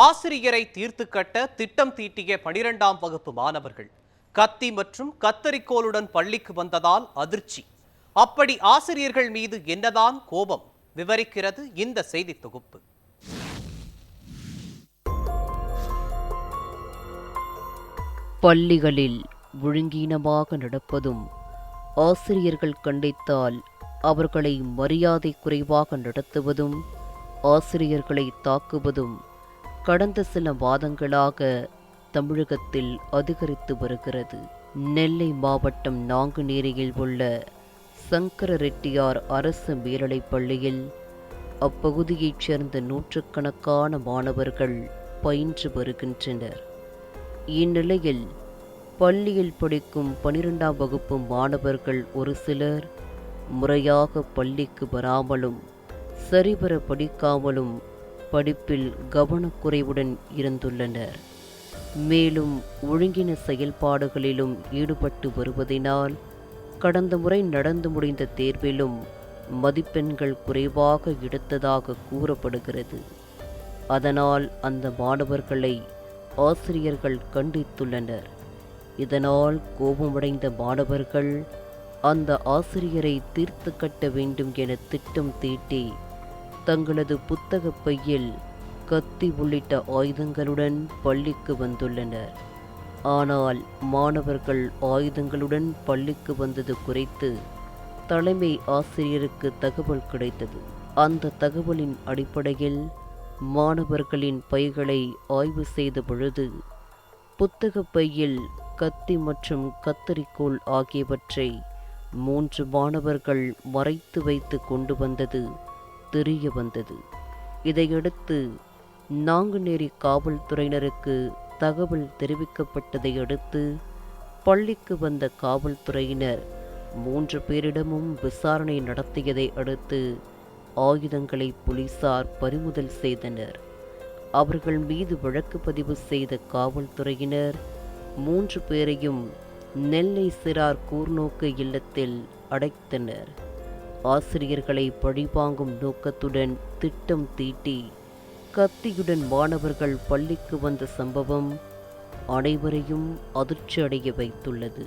ஆசிரியரை தீர்த்து கட்ட திட்டம் தீட்டிய 12ஆம் வகுப்பு மாணவர்கள் கத்தி மற்றும் கத்தரிக்கோலுடன் பள்ளிக்கு வந்ததால் அதிர்ச்சி. அப்படி ஆசிரியர்கள் மீது என்னதான் கோபம்? விவரிக்கிறது இந்த செய்தி தொகுப்பு. பள்ளிகளில் ஒழுங்கீனமாக நடப்பதும், ஆசிரியர்கள் கண்டித்தால் அவர்களை மரியாதை குறைவாக நடத்துவதும், ஆசிரியர்களை தாக்குவதும் கடந்த சில மாதங்களாக தமிழகத்தில் அதிகரித்து வருகிறது. நெல்லை மாவட்டம் நாங்குநேரியில் உள்ள சங்கர ரெட்டியார் அரசு மேல்நிலைப் பள்ளியில் அப்பகுதியைச் சேர்ந்த நூற்றுக்கணக்கான மாணவர்கள் பயின்று வருகின்றனர். இந்நிலையில் பள்ளியில் படிக்கும் 12ஆம் வகுப்பு மாணவர்கள் ஒரு சிலர் முறையாக பள்ளிக்கு வராமலும் சரிவர படிக்காமலும் படிப்பில் கவனக்குறைவுடன் இருந்துள்ளனர். மேலும் ஒழுங்கின செயல்பாடுகளிலும் ஈடுபட்டு வருவதினால் கடந்த முறை நடந்து முடிந்த தேர்விலும் மதிப்பெண்கள் குறைவாக எடுத்ததாக கூறப்படுகிறது. அதனால் அந்த மாணவர்களை ஆசிரியர்கள் கண்டித்துள்ளனர். இதனால் கோபமடைந்த மாணவர்கள் அந்த ஆசிரியரை தீர்த்து கட்ட வேண்டும் என திட்டம் தீட்டி தங்களது புத்தக பையில் கத்தி உள்ளிட்ட ஆயுதங்களுடன் பள்ளிக்கு வந்துள்ளனர். ஆனால் மாணவர்கள் ஆயுதங்களுடன் பள்ளிக்கு வந்தது குறித்து தலைமை ஆசிரியருக்கு தகவல் கிடைத்தது. அந்த தகவலின் அடிப்படையில் மாணவர்களின் பைகளை ஆய்வு செய்த பொழுது புத்தக பையில் கத்தி மற்றும் கத்தரிக்கோல் ஆகியவற்றை 3 மாணவர்கள் மறைத்து வைத்து கொண்டு வந்தது தெரிய வந்தது. இதையடுத்து நாங்குநேரி காவல்துறையினருக்கு தகவல் தெரிவிக்கப்பட்டதை அடுத்து பள்ளிக்கு வந்த காவல்துறையினர் 3 பேரிடமும் விசாரணை நடத்தியதை அடுத்து ஆயுதங்களை போலீசார் பறிமுதல் செய்தனர். அவர்கள் மீது வழக்கு பதிவு செய்த காவல்துறையினர் 3 பேரையும் நெல்லை சிறார் கூர்நோக்கு இல்லத்தில் அடைத்தனர். ஆசிரியர்களை பழிவாங்கும் நோக்கத்துடன் திட்டம் தீட்டி கத்தியுடன் மாணவர்கள் பள்ளிக்கு வந்த சம்பவம் அனைவரையும் அதிர்ச்சி அடைய வைத்துள்ளது.